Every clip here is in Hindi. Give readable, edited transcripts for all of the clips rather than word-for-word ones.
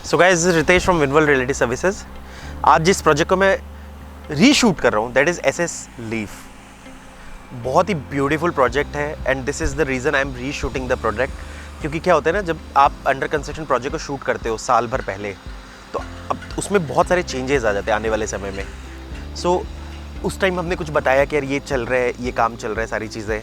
So guys, this is Ritesh from Winworld Realty Services. आज जिस प्रोजेक्ट को मैं रीशूट कर रहा हूँ दैट इज़ SS लीफ। बहुत ही ब्यूटीफुल प्रोजेक्ट है and this is the reason I am reshooting the project. क्योंकि क्या होता है ना, जब आप अंडर कंस्ट्रक्शन प्रोजेक्ट को शूट करते हो साल भर पहले, तो अब उसमें बहुत सारे चेंजेस आ जाते हैं आने वाले समय में। सो उस टाइम हमने कुछ बताया कि यार ये चल रहा है, ये काम चल रहा है, सारी चीज़ें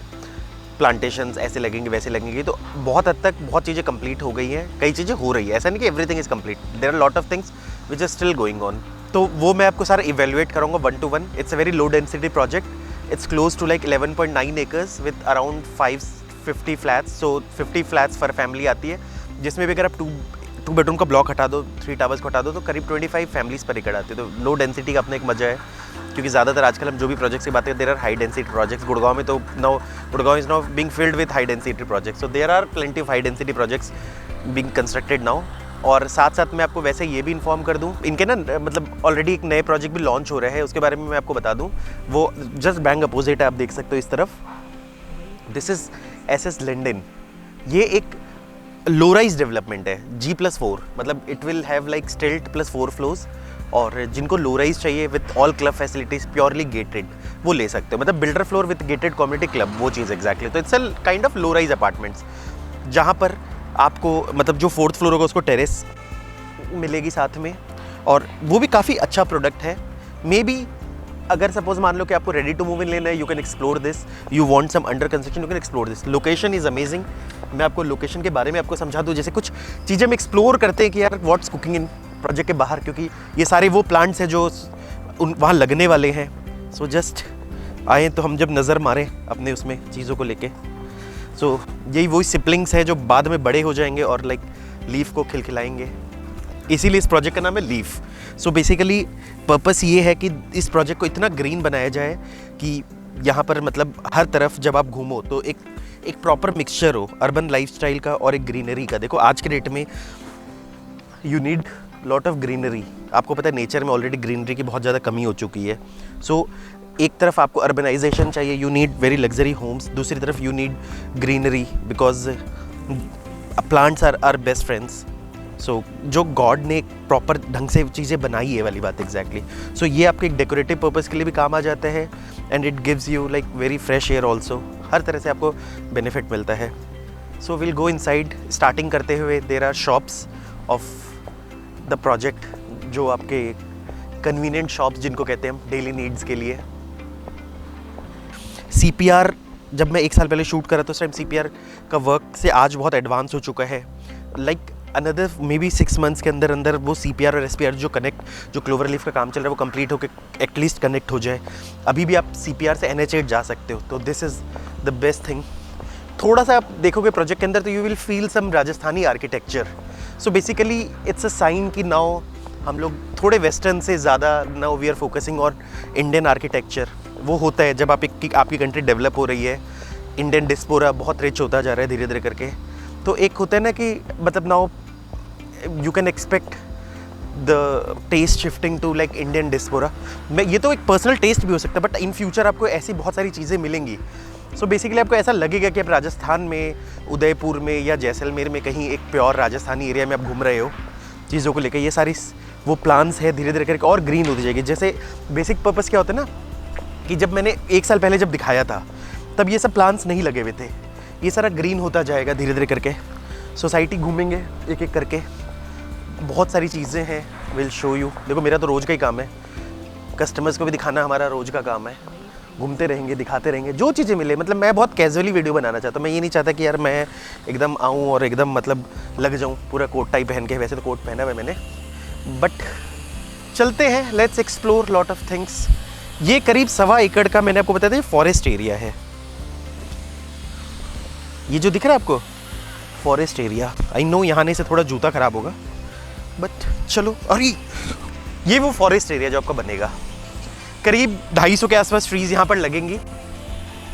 प्लांटेशंस ऐसे लगेंगे वैसे लगेंगी। तो बहुत हद तक बहुत चीज़ें कंप्लीट हो गई हैं, कई चीज़ें हो रही है, ऐसा नहीं कि everything is complete, there are lot of things which are still going on. तो वो मैं आपको सारा इवेल्युएट करूँगा 1 to 1। It's a very low density project. It's close to like 11.9 acres with around 550 flats. So 50 flats पर फैमिली आती है, जिसमें भी अगर आप टू बेडरूम का ब्लॉक हटा दो, 3 टावर्स को हटा दो, तो करीब 25 फैमिलीज़ पर एकड़ आती है। तो लो डेंसिटी का अपना एक मजा है, क्योंकि ज़्यादातर आजकल हम जो भी प्रोजेक्ट्स की बात करें, there are high density projects. Gurgaon में तो now Gurgaon is now being filled with high density projects. So there are plenty of high density projects being constructed now. और साथ साथ मैं आपको वैसे ये भी इन्फॉर्म कर दूँ, इनके ना मतलब ऑलरेडी एक नए प्रोजेक्ट भी लॉन्च हो रहे हैं, उसके बारे में मैं आपको बता दूँ। वो जस्ट बैंक अपोजिट है, आप देख सकते हो इस तरफ। This is SS Linden. ये एक लो राइज डेवलपमेंट है, G+4, मतलब it will have like stilt plus 4 floors. और जिनको लो राइज चाहिए with all club facilities, purely gated, वो ले सकते हो। मतलब builder floor with gated community club, वो चीज़ एग्जैक्टली। तो it's a kind of low rise apartments, जहाँ पर आपको मतलब जो 4th फ्लोर होगा उसको टेरेस मिलेगी साथ में। और वो भी काफ़ी अच्छा प्रोडक्ट है। मे बी अगर सपोज मान लो कि आपको रेडी टू मूव इन लेना है, you can explore this. You want sum under construction, you can explore this. Location is amazing. मैं आपको लोकेशन के बारे में आपको समझा दूँ। जैसे कुछ चीज़ें हम एक्सप्लोर करते हैं कि यार व्हाट्स कुकिंग इन प्रोजेक्ट के बाहर, क्योंकि ये सारे वो प्लांट्स हैं जो वहाँ लगने वाले हैं। सो जस्ट आए तो हम जब नज़र मारें अपने उसमें चीज़ों को लेके। सो यही वही सिपलिंग्स है जो बाद में बड़े हो जाएंगे और लाइक लीफ को खिलखिलाएंगे, इसीलिए इस प्रोजेक्ट का नाम है लीफ। सो बेसिकली पर्पस ये है कि इस प्रोजेक्ट को इतना ग्रीन बनाया जाए कि यहाँ पर मतलब हर तरफ जब आप घूमो तो एक प्रॉपर मिक्सचर हो अर्बन लाइफस्टाइल का और एक ग्रीनरी का। देखो आज के डेट में you need lot of greenery. आपको पता है नेचर में ऑलरेडी ग्रीनरी की बहुत ज़्यादा कमी हो चुकी है। सो एक तरफ आपको अर्बनाइजेशन चाहिए, you need very luxury homes. दूसरी तरफ you need greenery, because plants are best friends. So जो गॉड ने एक प्रॉपर ढंग से चीज़ें बनाई है वाली बात एग्जैक्टली। सो ये आपके एक डेकोरेटिव पर्पज़ के लिए भी काम आ जाता है and it gives you like very fresh air also. हर तरह से आपको बेनिफिट मिलता है। So will go inside. Starting करते हुए there are shops of the project, जो आपके कन्वीनियंट शॉप्स जिनको कहते हैं हम डेली नीड्स के लिए। CPR जब मैं 1 साल पहले शूट करा तो उस टाइम CPR का वर्क से आज बहुत एडवांस हो चुका है। Like another may be 6 months के अंदर अंदर वो CPR और SPR जो क्लोवर लीफ का काम चल रहा है वो कंप्लीट होकर एटलीस्ट कनेक्ट हो जाए। अभी भी आप CPR से NH8 जा सकते हो, तो this is the best thing. थोड़ा सा आप देखोगे प्रोजेक्ट के अंदर तो you will feel some Rajasthani architecture. So basically it's a sign कि नाउ हम लोग थोड़े वेस्टर्न से ज़्यादा now we are focusing on Indian architecture. वो होता है जब आपकी कंट्री डेवलप हो रही है, इंडियन डिस्पोरा बहुत रिच होता जा रहा है धीरे धीरे करके। तो एक होता है ना कि मतलब now you can expect the taste shifting to like Indian diaspora. मैं ये तो एक पर्सनल टेस्ट भी हो सकता है, बट इन फ्यूचर आपको ऐसी बहुत सारी चीज़ें मिलेंगी। सो बेसिकली आपको ऐसा लगेगा कि आप राजस्थान में, उदयपुर में या जैसलमेर में कहीं एक प्योर राजस्थानी एरिया में आप घूम रहे हो चीज़ों को लेकर। ये सारी वो प्लान्स है धीरे धीरे करके और ग्रीन होती जाएगी। जैसे बेसिक पर्पस क्या होता है ना कि जब मैंने 1 साल पहले जब दिखाया था तब ये सब प्लान्स नहीं लगे हुए थे। ये सारा ग्रीन होता जाएगा धीरे धीरे करके। सोसाइटी घूमेंगे एक एक करके, बहुत सारी चीज़ें हैं, विल शो यू। देखो मेरा तो रोज़ का ही काम है, कस्टमर्स को भी दिखाना हमारा रोज़ का काम है। घूमते रहेंगे, दिखाते रहेंगे जो चीज़ें मिले। मतलब मैं बहुत कैजुअली वीडियो बनाना चाहता हूँ। मैं ये नहीं चाहता कि यार मैं एकदम आऊँ और एकदम मतलब लग जाऊँ पूरा कोट टाई पहन के। वैसे तो कोट पहना हुआ है मैंने, बट चलते हैं, let's explore lot of things. ये करीब 1.25 एकड़ का मैंने आपको बताया था फॉरेस्ट एरिया है। ये जो दिख रहा है आपको फॉरेस्ट एरिया, आई नो यहाँ आने से थोड़ा जूता खराब होगा, बट चलो। अरे ये वो फॉरेस्ट एरिया जो आपका बनेगा। करीब 250 के आसपास ट्रीज़ यहाँ पर लगेंगी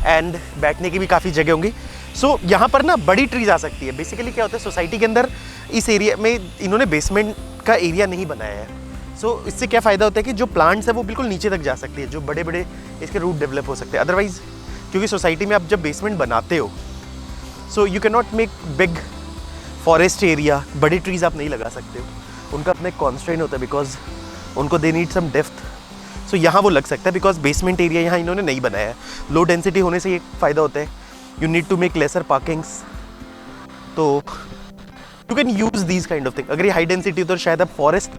एंड बैठने की भी काफ़ी जगह होंगी। सो यहाँ पर ना बड़ी ट्रीज़ आ सकती है। बेसिकली क्या होता है, सोसाइटी के अंदर इस एरिया में इन्होंने बेसमेंट का एरिया नहीं बनाया है। सो इससे क्या फ़ायदा होता है कि जो प्लांट्स है वो बिल्कुल नीचे तक जा सकती है, जो बड़े बड़े इसके रूट डेवलप हो सकते हैं। अदरवाइज़ क्योंकि सोसाइटी में आप जब बेसमेंट बनाते हो, so you can not make big forest area, बड़ी ट्रीज़ आप नहीं लगा सकते हो। उनका अपना एक कॉन्स्ट्रेंट होता है बिकॉज उनको दे नीड सम डेप्थ। सो यहाँ वो लग सकता है बिकॉज बेसमेंट एरिया यहाँ इन्होंने नहीं बनाया है। लो डेंसिटी होने से ये फ़ायदा होता है, you need to make lesser parkings, तो you can use these kind of thing. अगर ये हाई डेंसिटी तो शायद आप फॉरेस्ट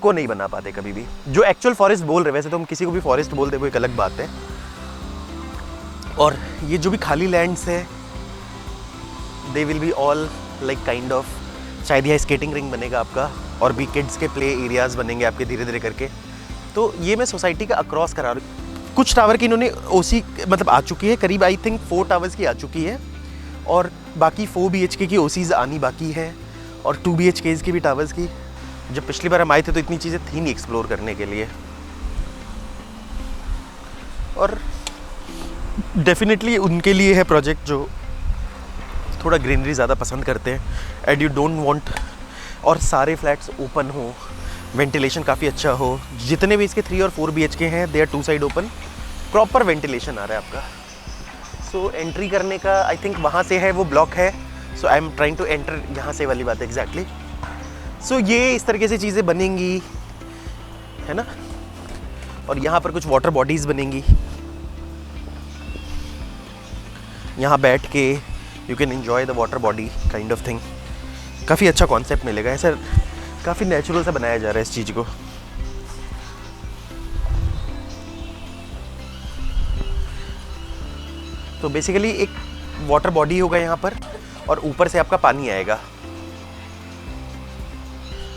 को नहीं बना पाते कभी भी, जो एक्चुअल फॉरेस्ट बोल रहे, वैसे तो हम किसी को भी फॉरेस्ट बोल दे वो एक अलग बात है। और ये जो भी खाली लैंड्स है दे will be all like kind of, शायद यहाँ स्केटिंग रिंग बनेगा आपका और भी किड्स के प्ले एरियाज़ बनेंगे आपके धीरे धीरे करके। तो ये मैं सोसाइटी का अक्रॉस करा रहा हूँ। कुछ टावर की इन्होंने ओसी मतलब आ चुकी है, करीब आई थिंक 4 टावर्स की आ चुकी है और बाकी 4 BHK की ओसीज आनी बाकी है और 2 BHKs की भी टावर्स की। जब पिछली बार हम आए थे तो इतनी चीज़ें थी नहीं एक्सप्लोर करने के लिए। और डेफिनेटली उनके लिए है प्रोजेक्ट जो थोड़ा ग्रीनरी ज़्यादा पसंद करते हैं एंड यू डोंट वांट, और सारे फ्लैट्स ओपन हो, वेंटिलेशन काफ़ी अच्छा हो। जितने भी इसके 3 और 4 BHK हैं they are 2 side open, proper ventilation आ रहा है आपका। सो एंट्री करने का आई थिंक वहाँ से है, वो ब्लॉक है, so I am trying to enter यहाँ से वाली बात है एग्जैक्टली। सो ये इस तरीके से चीज़ें बनेंगी, है ना। और यहाँ पर कुछ वाटर बॉडीज़ बनेंगी, यहाँ बैठ के you can enjoy the water body kind of thing. काफ़ी अच्छा कॉन्सेप्ट मिलेगा, ऐसा काफ़ी नेचुरल सा बनाया जा रहा है इस चीज़ को। तो बेसिकली एक वाटर बॉडी होगा यहाँ पर और ऊपर से आपका पानी आएगा।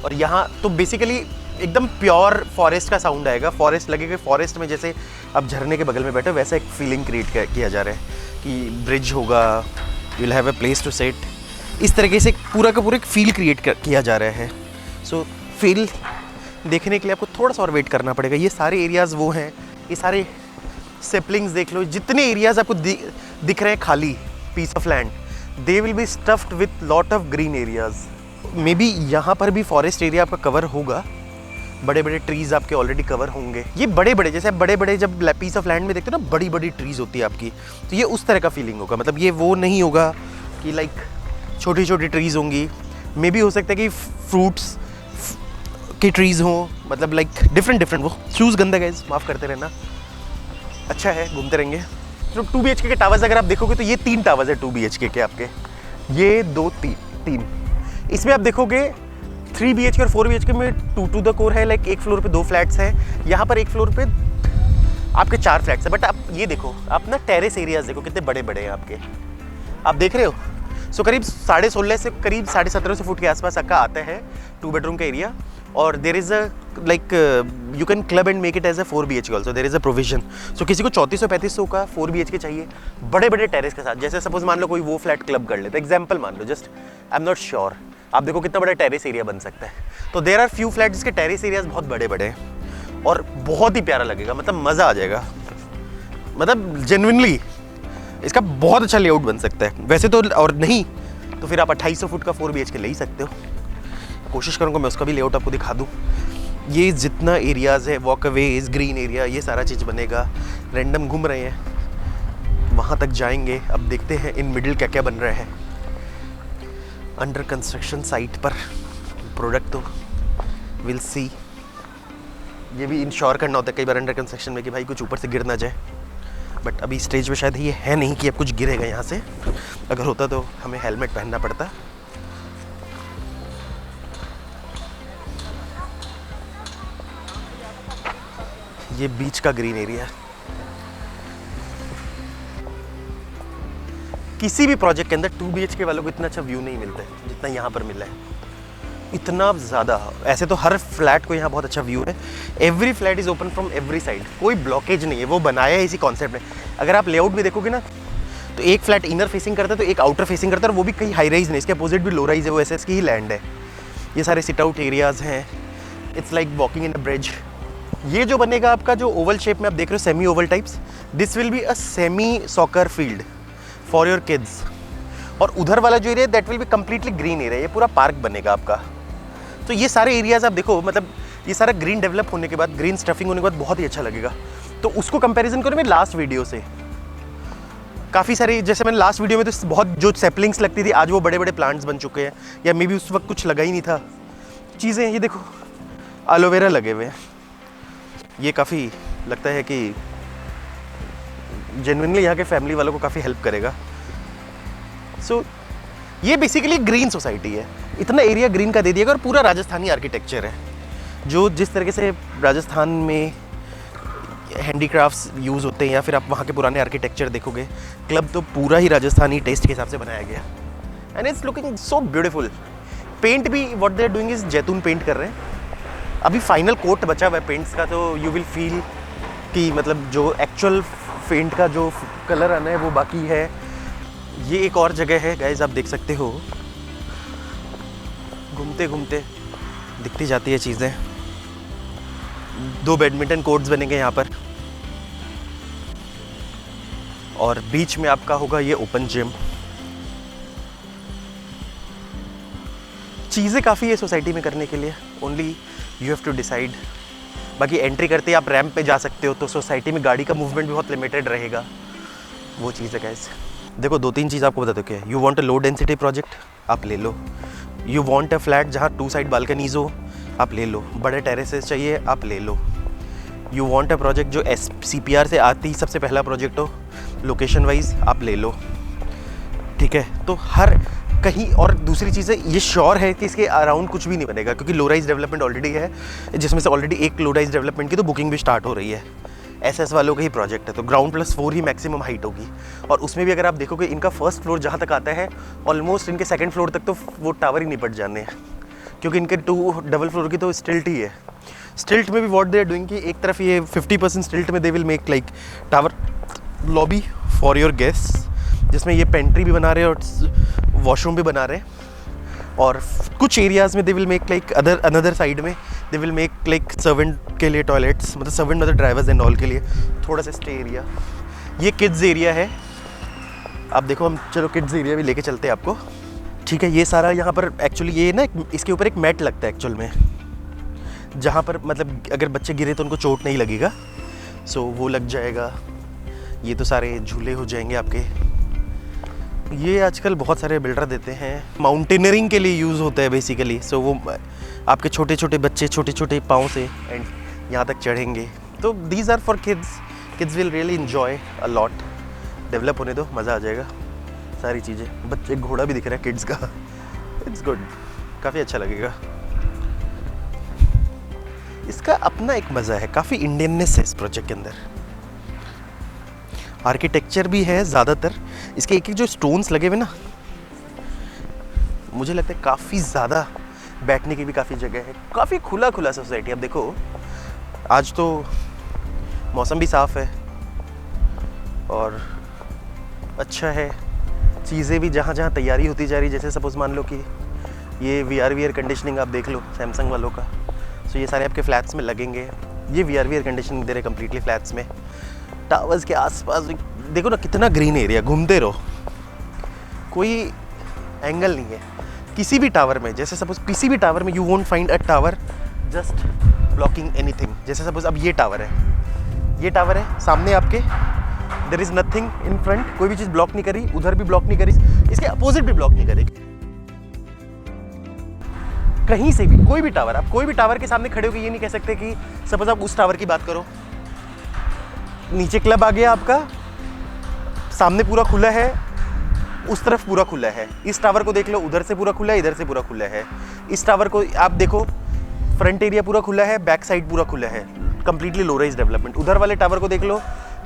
और यहाँ तो बेसिकली एकदम प्योर फॉरेस्ट का साउंड आएगा, फॉरेस्ट लगेगा, फॉरेस्ट में जैसे आप झरने के बगल में बैठे वैसा एक फीलिंग क्रिएट किया जा रहा है कि ब्रिज होगा, you will have a place to sit, इस तरीके से पूरा का पूरा एक फील क्रिएट किया जा रहा है। सो फील देखने के लिए आपको थोड़ा सा और वेट करना पड़ेगा। ये सारे एरियाज़ वो हैं, ये सारे सेपलिंग्स देख लो, जितने एरियाज़ आपको दिख रहे हैं खाली piece of land, they will be stuffed with lot of green areas. Maybe यहाँ पर भी फॉरेस्ट एरिया आपका कवर होगा, बड़े बड़े ट्रीज़ आपके ऑलरेडी कवर होंगे। ये बड़े बड़े जैसे आप बड़े बड़े जब पीस ऑफ लैंड में देखते हो ना, बड़ी बड़ी ट्रीज़ होती है आपकी, तो ये उस तरह का फीलिंग होगा। मतलब ये वो नहीं होगा कि लाइक छोटी छोटी ट्रीज़ होंगी। मे बी हो सकता है कि फ्रूट्स की ट्रीज़ हों, मतलब लाइक डिफरेंट। वो शूज़ गंदा गाइस, माफ़ करते रहना, अच्छा है घूमते रहेंगे। तो 2 BHK के टावर्स अगर आप देखोगे तो ये 3 टावर्स है 2 BHK के आपके, ये 2 3। इसमें आप देखोगे 3 BHK और 4 BHK में 2 टू द कोर है, लाइक एक फ्लोर पे 2 फ्लैट्स हैं, यहाँ पर एक फ्लोर पे आपके 4 फ्लैट्स हैं। बट आप ये देखो, आप ना टेरेस एरियाज देखो कितने बड़े बड़े हैं आपके, आप देख रहे हो। सो करीब 16.5 से करीब 17.5 फुट के आसपास आपका आता है 2 बेडरूम का एरिया। और there is a like you can club and make it as a 4 BHK also, there is a provision. सो किसी को 3400-3500 का 4 BHK चाहिए बड़े बड़े टेरेस के साथ, जैसे सपोज मान लो कोई वो फ्लैट क्लब कर लेता है, एग्जाम्पल मान लो, just I am not sure, आप देखो कितना बड़ा टेरेस एरिया बन सकता है। तो देर आर फ्यू फ्लैट जिसके टेरेस एरियाज बहुत बड़े बड़े हैं और बहुत ही प्यारा लगेगा, मतलब मज़ा आ जाएगा, मतलब जेन्युइनली इसका बहुत अच्छा लेआउट बन सकता है वैसे तो। और नहीं तो फिर आप 2800 फुट का 4 BHK ले ही सकते हो। कोशिश करूँगा मैं उसका भी लेआउट आपको दिखा दूँ। ये जितना एरियाज़ है, वॉकअवेज, ग्रीन एरिया, ये सारा चीज़ बनेगा। रैंडम घूम रहे हैं, वहाँ तक जाएंगे। अब देखते हैं इन मिडिल क्या क्या बन रहा है अंडर कंस्ट्रक्शन साइट पर। प्रोडक्ट तो विल सी। ये भी इंश्योर करना होता है कई बार अंडर कंस्ट्रक्शन में कि भाई कुछ ऊपर से गिर ना जाए, बट अभी स्टेज पे शायद ये है नहीं कि अब कुछ गिरेगा यहाँ से। अगर होता तो हमें हेलमेट पहनना पड़ता। ये बीच का ग्रीन एरिया, किसी भी प्रोजेक्ट के अंदर 2 BHK वालों को इतना अच्छा व्यू नहीं मिलता है जितना यहाँ पर मिला है, इतना ज़्यादा। ऐसे तो हर फ्लैट को यहाँ बहुत अच्छा व्यू है, every flat is open from every side, कोई ब्लॉकेज नहीं है, वो बनाया है इसी कॉन्सेप्ट में। अगर आप लेआउट भी देखोगे ना तो एक फ्लैट इनर फेसिंग करता है तो एक आउटर फेसिंग करता है, और वो भी कहीं हाई राइज नहीं, इसके अपोजिट भी लो राइज है, वो एसएस की ही लैंड है। ये सारे सिट आउट एरियाज़ हैं, it's like walking in a bridge. ये जो बनेगा आपका जो ओवल शेप में आप देख रहे हो, semi Oval types, this will be a semi soccer field for your kids. और उधर वाला जो area that will be completely green area, ये पूरा पार्क बनेगा आपका। तो ये सारे एरियाज़ आप देखो, मतलब ये सारा ग्रीन डेवलप होने के बाद, ग्रीन स्टफिंग होने के बाद बहुत ही अच्छा लगेगा। तो उसको कंपैरिजन करो मैं लास्ट वीडियो से, काफ़ी सारी, जैसे मैंने लास्ट वीडियो में तो बहुत जो सैपलिंग्स लगती थी आज वो बड़े बड़े प्लांट्स बन चुके हैं, या मे बी उस वक्त कुछ लगा ही नहीं था। चीज़ें, ये देखो एलोवेरा लगे हुए हैं, ये काफ़ी लगता है कि जेन्युइनली यहाँ के फैमिली वालों को काफ़ी हेल्प करेगा। सो ये बेसिकली ग्रीन सोसाइटी है, इतना एरिया ग्रीन का दे दिया और पूरा राजस्थानी आर्किटेक्चर है, जो जिस तरीके से राजस्थान में हैंडीक्राफ्ट्स यूज़ होते हैं या फिर आप वहाँ के पुराने आर्किटेक्चर देखोगे, क्लब तो पूरा ही राजस्थानी टेस्ट के हिसाब से बनाया गया and it's looking so beautiful. Paint भी what they are doing is जैतून पेंट कर रहे हैं, अभी फाइनल कोट बचा हुआ है पेंट्स का, तो यू विल फील कि मतलब जो एक्चुअल पेंट का जो कलर आना है वो बाकी है। ये एक और जगह है गाइस, आप देख सकते हो, घूमते घूमते दिखती जाती है चीज़ें। 2 बैडमिंटन कोर्ट्स बनेंगे यहाँ पर और बीच में आपका होगा ये ओपन जिम। चीज़ें काफ़ी है सोसाइटी में करने के लिए, only you have to decide. बाकी एंट्री करते ही आप रैंप पे जा सकते हो, तो सोसाइटी में गाड़ी का मूवमेंट भी बहुत लिमिटेड रहेगा, वो चीज़ है गाइस। देखो 2-3 चीज़ आपको बता दो क्या, you want a low density project, आप ले लो। यू वांट अ फ्लैट जहाँ 2 साइड बालकनीज हो, आप ले लो। बड़े टेरेसेस चाहिए, आप ले लो। यू वांट अ प्रोजेक्ट जो CPR से आती ही सबसे पहला प्रोजेक्ट हो, लोकेशन वाइज, आप ले लो। ठीक है, तो हर कहीं, और दूसरी चीज़ है, ये श्योर है कि इसके अराउंड कुछ भी नहीं बनेगा, क्योंकि लो राइज डेवलपमेंट ऑलरेडी है, जिसमें से ऑलरेडी एक लो राइज डेवलपमेंट की तो बुकिंग भी स्टार्ट हो रही है। SS वालों का ही प्रोजेक्ट है, तो ग्राउंड +4 ही मैक्सिमम हाइट होगी। और उसमें भी अगर आप देखोगे, इनका फर्स्ट फ्लोर जहाँ तक आता है, ऑलमोस्ट इनके सेकंड फ्लोर तक तो वो टावर ही निपट जाने हैं, क्योंकि इनके 2 डबल फ्लोर की तो स्टिल्ट ही है। स्टिल्ट में भी व्हाट दे आर डूइंग कि एक तरफ ये 50% स्टिल्ट में they will make like tower lobby for your guest, जिसमें ये पेंट्री भी बना रहे हैं और वॉशरूम भी बना रहे हैं। और कुछ एरियाज़ में they will make like another side में they will make like servant के लिए टॉयलेट्स, मतलब सर्वेंट मतलब ड्राइवर्स एंड ऑल के लिए थोड़ा सा स्टे एरिया। ये किड्स एरिया है, आप देखो, हम चलो किड्स एरिया भी लेके चलते हैं आपको। ठीक है, ये सारा यहाँ पर एक्चुअली ये ना, इसके ऊपर एक मैट लगता है एक्चुअल में, जहाँ पर मतलब अगर बच्चे गिरे तो उनको चोट नहीं लगेगा, सो वो लग जाएगा। ये तो सारे झूले हो जाएंगे आपके। ये आजकल बहुत सारे बिल्डर देते हैं, माउंटेनियरिंग के लिए यूज़ होता है बेसिकली, सो वो आपके छोटे छोटे बच्चे छोटे छोटे पाँव से एंड यहाँ तक चढ़ेंगे। तो these are for kids will really enjoy a lot. Develop होने दो, मज़ा आ जाएगा सारी चीज़ें। बच्चे घोड़ा भी दिख रहा है किड्स का, इट्स गुड, काफ़ी अच्छा लगेगा। इसका अपना एक मज़ा है, काफ़ी इंडियननेस है इस प्रोजेक्ट के अंदर। आर्किटेक्चर भी है ज़्यादातर, इसके एक एक जो स्टोन्स लगे हुए ना, मुझे लगता है काफ़ी ज़्यादा बैठने की भी काफ़ी जगह है। काफ़ी खुला खुला सोसाइटी। अब देखो, आज तो मौसम भी साफ़ है और अच्छा है, चीज़ें भी जहाँ जहाँ तैयारी होती जा रही, जैसे सपोज़ मान लो कि ये VRV एयर कंडीशनिंग आप देख लो सैमसंग वालों का, सो ये सारे आपके फ्लैट्स में लगेंगे। ये VRV एयर कंडीशनिंग दे रहे कम्प्लीटली फ्लैट्स में। टावर्स के आसपास देखो ना कितना ग्रीन एरिया, घूमते रहो, कोई एंगल नहीं है किसी भी टावर में। जैसे सपोज किसी भी टावर में you won't find a tower just blocking anything. जैसे सपोज अब ये टावर है सामने आपके, there is nothing in front, कोई भी चीज़ ब्लॉक नहीं करी, उधर भी ब्लॉक नहीं करी, इसके अपोजिट भी ब्लॉक नहीं करेगी। कहीं से भी कोई भी टावर, आप कोई भी टावर के सामने खड़े होकर ये नहीं कह सकते कि सपोज आप उस टावर की बात करो, नीचे क्लब आ गया आपका, सामने पूरा खुला है, उस तरफ पूरा खुला है, इस टावर को देख लो, उधर से पूरा खुला है, इधर से पूरा खुला है। इस टावर को आप देखो, फ्रंट एरिया पूरा खुला है, बैक साइड पूरा खुला है, कंप्लीटली लो राइज डेवलपमेंट। उधर वाले टावर को देख लो,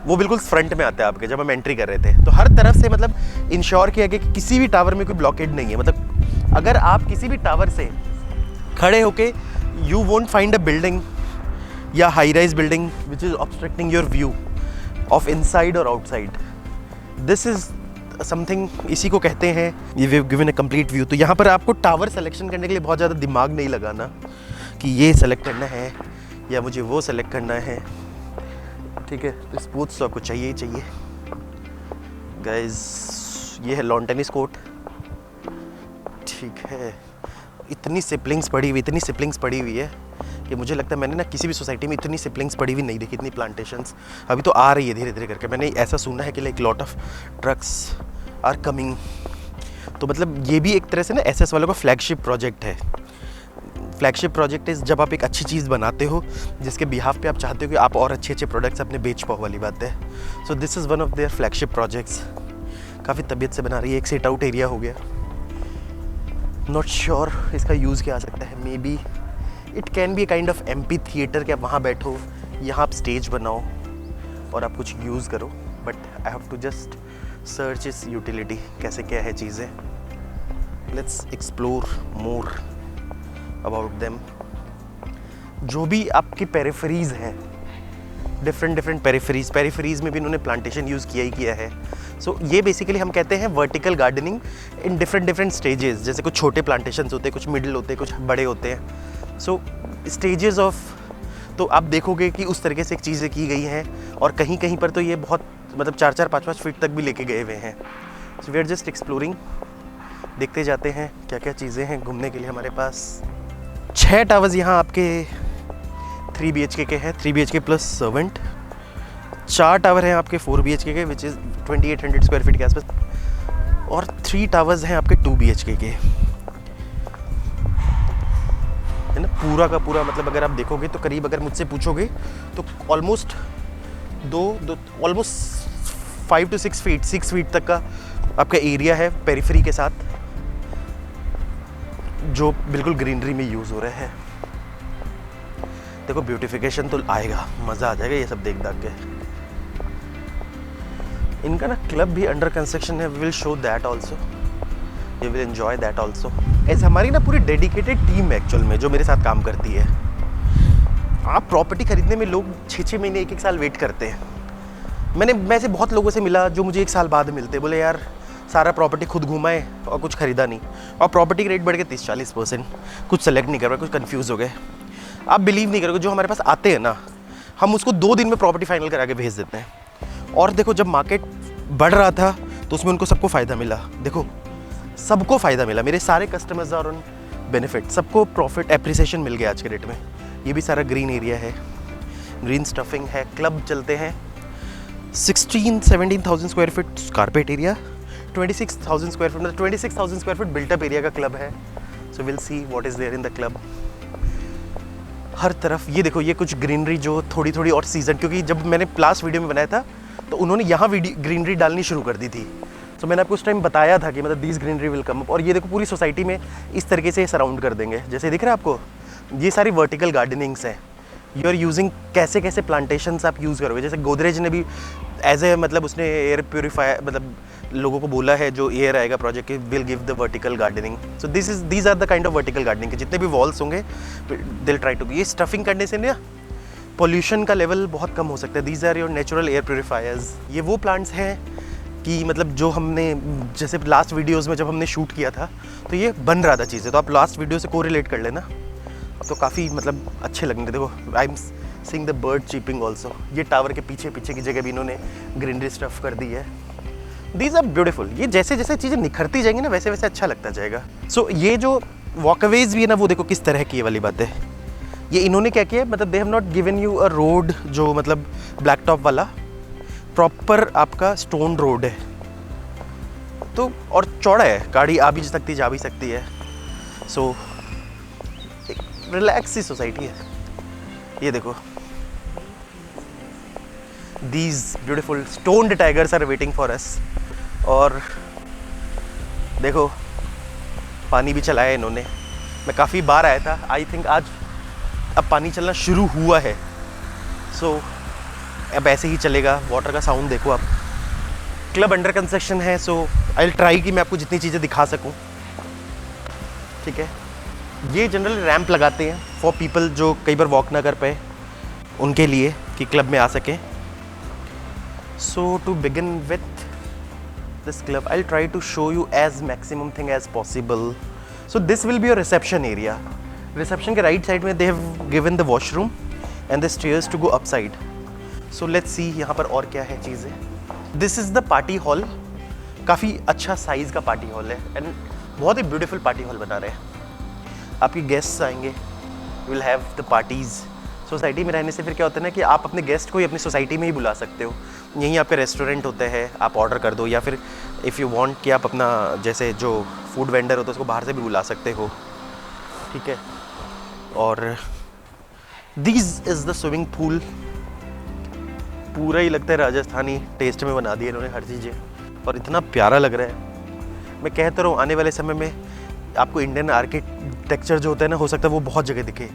वो बिल्कुल फ्रंट में आता है आपके, जब हम एंट्री कर रहे थे। तो हर तरफ से मतलब इंश्योर किया गया कि किसी भी टावर में कोई ब्लॉकेड नहीं है। मतलब अगर आप किसी भी टावर से खड़े होके, you won't find a building या high rise building which is obstructing your view of inside और आउटसाइड। दिस इज समथिंग, इसी को कहते हैं ये we given a complete view. तो यहाँ पर आपको टावर सिलेक्शन करने के लिए बहुत ज़्यादा दिमाग नहीं लगाना कि ये सेलेक्ट करना है या मुझे वो सेलेक्ट करना है। ठीक है, तो स्पोर्ट्स तो आपको चाहिए ही चाहिए गाइज। ये है लॉन टेनिस कोर्ट। ठीक है, इतनी सिपलिंग्स पड़ी हुई है कि मुझे लगता है मैंने ना किसी भी सोसाइटी में इतनी सिपलिंग्स पड़ी हुई नहीं देखी, इतनी प्लांटेशंस। अभी तो आ रही है धीरे धीरे करके। मैंने ऐसा सुना है कि like lot of trucks are coming. तो मतलब ये भी एक तरह से ना SS वालों का फ्लैगशिप प्रोजेक्ट है। फ्लैगशिप प्रोजेक्ट इज़ जब आप एक अच्छी चीज़ बनाते हो जिसके बिहाफ पे आप चाहते हो कि आप और अच्छे अच्छे प्रोडक्ट्स अपने बेच पाओ वाली बात है। सो this is one of their flagship projects. काफ़ी तबीयत से बना रही है। एक सिट आउट एरिया हो गया, नॉट श्योर इसका यूज़ क्या आ सकता है। May be it can be a kind of amphi theatre कि आप वहाँ बैठो, यहाँ आप स्टेज बनाओ और आप कुछ यूज़ करो। But I have to just search इस यूटिलिटी कैसे क्या है चीज़ें। Let's explore more about them. जो भी आपकी पेरिफेरीज हैं, डिफरेंट पेरिफेरीज में भी इन्होंने प्लांटेशन यूज़ किया ही किया है। सो ये बेसिकली हम कहते हैं vertical gardening in different stages. जैसे कुछ छोटे प्लांटेशंस होते हैं, कुछ मिडिल होते हैं, कुछ बड़े होते हैं। सो स्टेजेस ऑफ, तो आप देखोगे कि उस तरीके से एक चीज़ें की गई हैं और कहीं कहीं पर तो ये बहुत मतलब 4-4, 5-5 फीट तक भी लेके गए हुए हैं। So we are just exploring, देखते जाते हैं क्या क्या चीज़ें हैं घूमने के लिए हमारे पास। 6 टावर्स यहाँ आपके 3 BHK के हैं, 3 BHK प्लस सर्वेंट। 4 टावर हैं आपके 4 BHK के विच इज़ 2800 स्क्वायर फीट के आसपास, और 3 टावर्स हैं आपके 2 BHK के, है ना। पूरा का पूरा मतलब अगर आप देखोगे तो करीब, अगर मुझसे पूछोगे तो almost almost 5 to 6 feet 6 feet तक का आपका एरिया है पेरिफेरी के साथ, जो बिल्कुल ग्रीनरी में यूज़ हो रहा है। देखो ब्यूटिफिकेशन तो आएगा, मज़ा आ जाएगा ये सब देख के। इनका ना क्लब भी अंडर कंस्ट्रक्शन है, we will show that also, you will enjoy that also. ऐसे हमारी ना पूरी डेडिकेटेड टीम है एक्चुअल में जो मेरे साथ काम करती है। आप प्रॉपर्टी खरीदने में लोग 6-6 महीने 1-1 साल वेट करते हैं। मैं से बहुत लोगों से मिला जो मुझे 1 साल बाद मिलते, बोले यार सारा प्रॉपर्टी खुद घुमाए और कुछ ख़रीदा नहीं, और प्रॉपर्टी के रेट बढ़ गए 30-40%, कुछ सेलेक्ट नहीं कर पाए, कुछ कंफ्यूज हो गए। आप बिलीव नहीं करोगे, जो हमारे पास आते हैं ना, हम उसको 2 दिन में प्रॉपर्टी फाइनल करा के भेज देते हैं। और देखो जब मार्केट बढ़ रहा था तो उसमें उनको सबको फ़ायदा मिला। देखो सबको फ़ायदा मिला, मेरे सारे कस्टमर्स और उन बेनिफिट, सबको प्रॉफिट एप्रिसिएशन मिल गया आज के रेट में। ये भी सारा ग्रीन एरिया है, ग्रीन स्टफिंग है, क्लब चलते हैं। 16-17,000 square feet carpet area, 26,000 square feet, मतलब 26,000 स्क्वायर फीट बिल्टअप एरिया का क्लब है। So will see what is there in the club. हर तरफ ये देखो, ये कुछ ग्रीनरी जो थोड़ी थोड़ी और सीजन, क्योंकि जब मैंने लास्ट वीडियो में बनाया था तो उन्होंने यहाँ ग्रीनरी डालनी शुरू कर दी थी। तो मैंने आपको उस टाइम बताया था कि मतलब this greenery will come up. और ये देखो पूरी सोसाइटी में इस तरीके से सराउंड कर देंगे, जैसे दिख रहा है आपको, ये सारी वर्टिकल गार्डनिंग्स हैं। यू आर यूजिंग कैसे कैसे प्लांटेशंस आप यूज़ करोगे। जैसे गोदरेज ने भी एज ए मतलब उसने एयर प्योरीफायर मतलब लोगों को बोला है जो एयर आएगा project will give the vertical gardening. So these are the kind of vertical gardening के जितने भी वॉल्स होंगे दिल ट्राई टू, ये स्टफिंग करने से ना पॉल्यूशन का लेवल बहुत कम हो सकता है। These are your natural air purifiers. ये वो प्लांट्स हैं कि मतलब जो हमने जैसे लास्ट वीडियोस में जब हमने शूट किया था तो ये बन रहा था चीज़ें, तो आप लास्ट वीडियो से कोरिलेट कर लेना तो काफ़ी मतलब अच्छे लगेंगे। देखो I am seeing the bird cheeping also. ये टावर के पीछे की जगह भी इन्होंने ग्रीनरी स्टफ कर दी है। These are beautiful. ये जैसे जैसे चीज़ें निखरती जाएंगी ना वैसे वैसे अच्छा लगता जाएगा। सो ये जो वॉकवेज भी है ना, वो देखो किस तरह की ये वाली बात है। ये इन्होंने क्या किया, मतलब they have not given you a road जो मतलब ब्लैक टॉप वाला, प्रॉपर आपका स्टोन रोड है तो, और चौड़ा है, गाड़ी आ भी सकती जा भी सकती है। सो रिलैक्स सी सोसाइटी है। ये देखो these beautiful stoned tigers are waiting for us. और देखो पानी भी चलाया इन्होंने, मैं काफ़ी बार आया था, आई थिंक आज अब पानी चलना शुरू हुआ है। सो अब ऐसे ही चलेगा। वाटर का साउंड देखो आप। क्लब अंडर कंस्ट्रक्शन है, सो आई विल ट्राई कि मैं आपको जितनी चीज़ें दिखा सकूं। ठीक है, ये जनरल रैंप लगाते हैं फॉर पीपल जो कई बार वॉक ना कर पाए, उनके लिए कि क्लब में आ सकें। So to begin with this club I will try to show you as maximum thing as possible. So this will be your reception area. Reception के राइट साइड में they have given the washroom and the stairs to go upside. So let's see यहाँ पर और क्या है चीज़ें। This is the party hall. काफ़ी अच्छा साइज़ का पार्टी हॉल है एंड बहुत ही ब्यूटीफुल पार्टी हॉल बना रहे हैं। आपके गेस्ट्स आएंगे, will have the parties. Society में रहने से फिर क्या होता है ना कि आप अपने गेस्ट को ही अपनी सोसाइटी में ही बुला सकते हो। यहीं आपके रेस्टोरेंट होते हैं, आप ऑर्डर कर दो, या फिर इफ़ यू वांट कि आप अपना जैसे जो फूड वेंडर होता है उसको बाहर से भी बुला सकते हो। ठीक है, और this is the swimming pool. पूरा ही लगता है राजस्थानी टेस्ट में बना दिया इन्होंने हर चीज़ें, और इतना प्यारा लग रहा है। मैं कहता रहा हूँ आने वाले समय में आपको इंडियन आर्किटेक्चर जो होता है ना, हो सकता है वो बहुत जगह दिखे।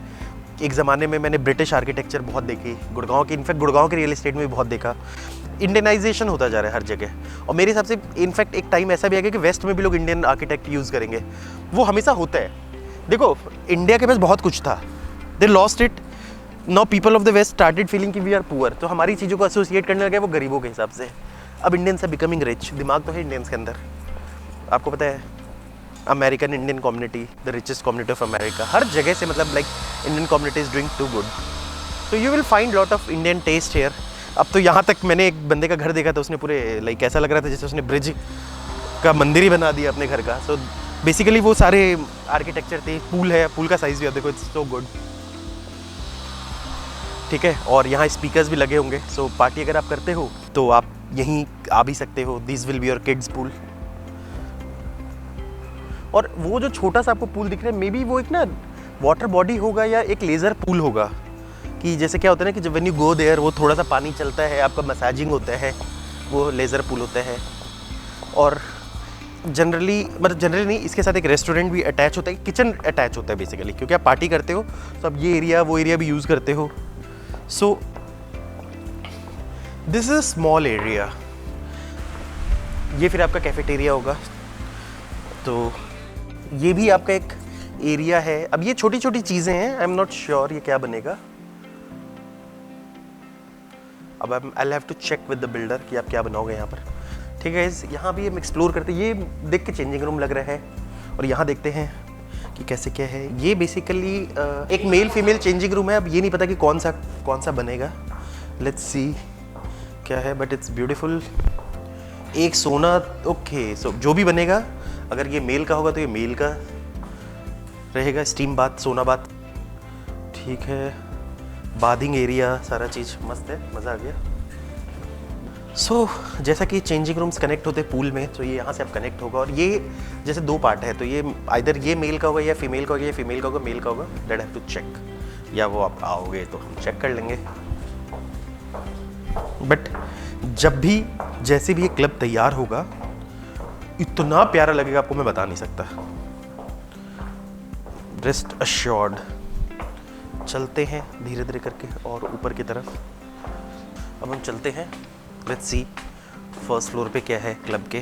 एक ज़माने में मैंने ब्रिटिश आर्किटेक्चर बहुत देखी, गुड़गांव की, इनफैक्ट गुड़गांव के रियल एस्टेट में भी बहुत देखा। इंडियनाइजेशन होता जा रहा है हर जगह, और मेरे हिसाब से इनफैक्ट एक टाइम ऐसा भी आ गया कि वेस्ट में भी लोग इंडियन आर्किटेक्ट यूज़ करेंगे। वो हमेशा होता है। देखो, इंडिया के पास बहुत कुछ था, they lost it, now people of the west started feeling कि वी आर पुअर, तो हमारी चीज़ों को एसोसिएट करने लगे वो गरीबों के हिसाब से। अब इंडियंस आर बिकमिंग रिच, दिमाग तो है इंडियंस के अंदर। आपको पता है American Indian community, the richest community of America, हर जगह से मतलब like Indian community is doing too good, so you will find lot of Indian taste here. अब तो यहाँ तक मैंने एक बंदे का घर देखा था, उसने पूरे लाइक ऐसा लग रहा था जैसे उसने ब्रिज का मंदिर ही बना दिया अपने घर का। सो बेसिकली वो सारे आर्किटेक्चर थे। पूल है, पूल का साइज़ भी देखो, इट्स सो गुड, ठीक है। और यहाँ स्पीकर्स भी लगे होंगे, सो पार्टी अगर आप करते हो तो आप यहीं आ भी सकते हो। This will be your kids pool. और वो जो छोटा सा आपको पूल दिख रहा है, मे बी वो एक ना वाटर बॉडी होगा या एक लेज़र पूल होगा, कि जैसे क्या होता है ना कि जब व्हेन यू गो देयर वो थोड़ा सा पानी चलता है, आपका मसाजिंग होता है, वो लेज़र पूल होता है। और जनरली नहीं, इसके साथ एक रेस्टोरेंट भी अटैच होता है, किचन अटैच होता है बेसिकली, क्योंकि आप पार्टी करते हो तो अब ये एरिया वो एरिया भी यूज़ करते हो। So this is a small area. ये फिर आपका कैफेटेरिया होगा, तो ये भी आपका एक एरिया है। अब ये छोटी छोटी चीज़ें हैं, आई एम नॉट श्योर ये क्या बनेगा। अब I will have to check with the builder कि आप क्या बनाओगे यहाँ पर, ठीक है। यहाँ भी हम एक्सप्लोर करते हैं। ये देख के चेंजिंग रूम लग रहा है, और यहाँ देखते हैं कि कैसे क्या है। ये बेसिकली एक मेल फीमेल चेंजिंग रूम है। अब ये नहीं पता कि कौन सा बनेगा, लेट्स सी क्या है, बट इट्स ब्यूटीफुल। एक सोना, ओके, सो जो भी बनेगा, अगर ये मेल का होगा तो ये मेल का रहेगा, स्टीम बाथ, सोना बाथ, ठीक है। बाथिंग एरिया, सारा चीज़ मस्त है, मज़ा आ गया। सो जैसा कि चेंजिंग रूम्स कनेक्ट होते हैं पूल में, तो ये यहाँ से अब कनेक्ट होगा। और ये जैसे दो पार्ट है, तो ये आइदर ये मेल का होगा या फीमेल का होगा, या फीमेल का होगा मेल का होगा, दैट हैव टू चेक, या वो आप आओगे तो हम चेक कर लेंगे। बट जब भी जैसे भी ये क्लब तैयार होगा, इतना प्यारा लगेगा आपको, मैं बता नहीं सकता। Rest assured. चलते हैं धीरे धीरे करके और ऊपर की तरफ। अब हम चलते हैं, लेट्स सी फर्स्ट फ्लोर पे क्या है क्लब के।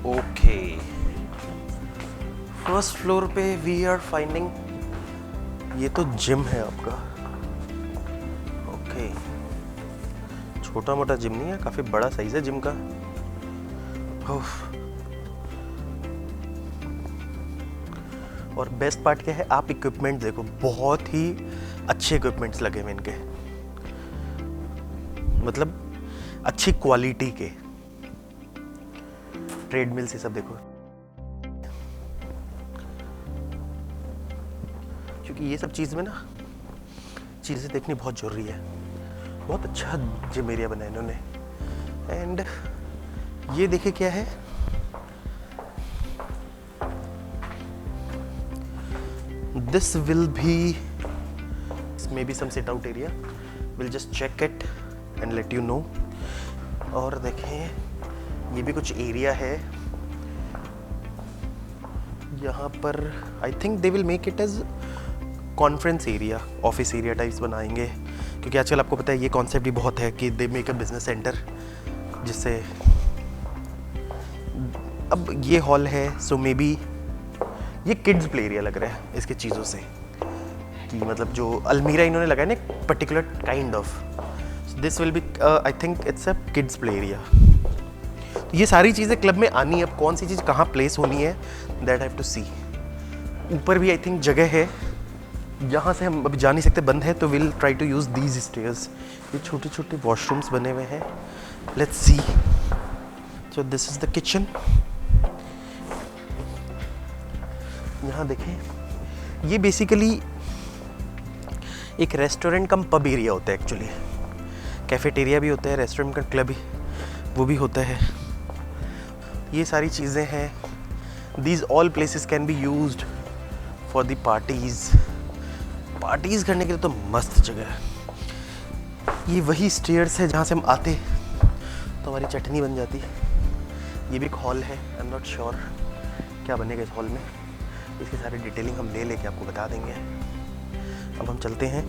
ओके, फर्स्ट फ्लोर पे वी आर फाइंडिंग, ये तो जिम है आपका। ओके, छोटा मोटा जिम नहीं है, काफी बड़ा साइज है जिम का। और बेस्ट पार्ट क्या है, आप इक्विपमेंट देखो, बहुत ही अच्छे इक्विपमेंट्स लगे हुए इनके, मतलब अच्छी क्वालिटी के। ट्रेडमिल से सब देखो, क्योंकि ये सब चीज़ में ना चीज़ें देखनी बहुत ज़रूरी है। बहुत अच्छा जिम एरिया बनाया इन्होंने। एंड ये देखिए क्या है, this will be maybe some sit out area, will just check it and let you know. और देखें ये भी कुछ एरिया है यहाँ पर। I think they will make it as conference area, office area types बनाएंगे, क्योंकि आजकल आपको पता है ये कॉन्सेप्ट भी बहुत है कि they make a business centre, जिससे अब ये हॉल है। सो मे बी ये किड्स प्ले एरिया लग रहा है इसके चीज़ों से, कि मतलब जो अलमीरा इन्होंने लगाया ना particular kind of, this will be I think it's a kids play area. तो ये सारी चीज़ें क्लब में आनी है। अब कौन सी चीज़ कहाँ प्लेस होनी है, दैट हैव टू सी। ऊपर भी आई थिंक जगह है, यहाँ से हम अभी जा नहीं सकते, बंद है, तो will try to use these stairs. ये छोटे छोटे वॉशरूम्स बने हुए हैं, let's see. So this is the kitchen. यहाँ देखें, ये बेसिकली एक रेस्टोरेंट कम पब एरिया होता है एक्चुअली। कैफेटेरिया भी होता है, रेस्टोरेंट का क्लब भी वो भी होता है। ये सारी चीज़ें हैं. These all places can be used for the parties. Parties करने के लिए तो मस्त जगह है. ये वही स्टेयर्स है जहाँ से हम आते तो हमारी चटनी बन जाती. ये भी एक हॉल है. आई एम नॉट श्योर क्या बनेगा इस हॉल में. इसकी सारी डिटेलिंग हम ले लेके आपको बता देंगे. अब हम चलते हैं.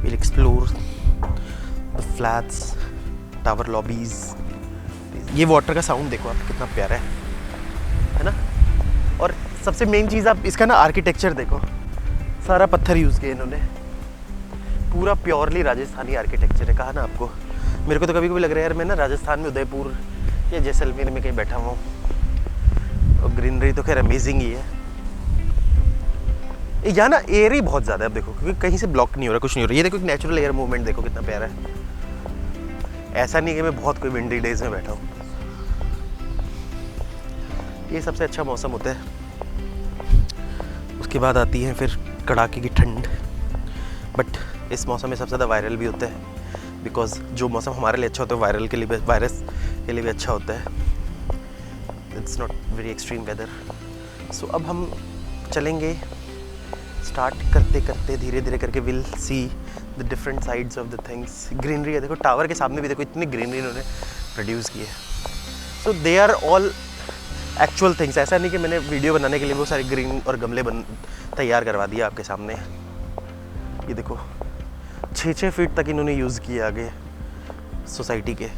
Will explore the flats, tower lobbies. ये वाटर का साउंड देखो आप कितना प्यारा है ना. और सबसे मेन चीज़ आप इसका ना आर्किटेक्चर देखो. सारा पत्थर यूज़ किया इन्होंने. पूरा प्योरली राजस्थानी आर्किटेक्चर है. कहा ना आपको. मेरे को तो कभी कभी लग रहा है यार मैं ना राजस्थान में उदयपुर या जैसलमेर में कहीं बैठा हुआ हूँ. और ग्रीनरी तो खैर अमेजिंग ही है. यहाँ ना एयर ही बहुत ज़्यादा है. अब देखो क्योंकि कहीं से ब्लॉक नहीं हो रहा, कुछ नहीं हो रहा. ये देखो एक नेचुरल एयर मूवमेंट देखो कितना प्यारा है. ऐसा नहीं कि मैं बहुत कोई विंडी डेज में बैठा हूँ. ये सबसे अच्छा मौसम होता है. उसके बाद आती है फिर कड़ाके की ठंड. बट इस मौसम में सबसे ज़्यादा वायरल भी होता है. बिकॉज जो मौसम हमारे लिए अच्छा होता है वायरस के लिए भी अच्छा होता है. It's not very extreme weather. So अब हम चलेंगे. स्टार्ट करते करते धीरे धीरे करके will see the different sides of the things. Greenery है देखो. टावर के सामने भी देखो इतनी ग्रीनरी इन्होंने प्रोड्यूस की है. So they are all actual things. ऐसा नहीं कि मैंने वीडियो बनाने के लिए वो सारे ग्रीन और गमले तैयार करवा दिया आपके सामने. ये देखो 6-6 फीट तक इन्होंने यूज़ किया आगे सोसाइटी के.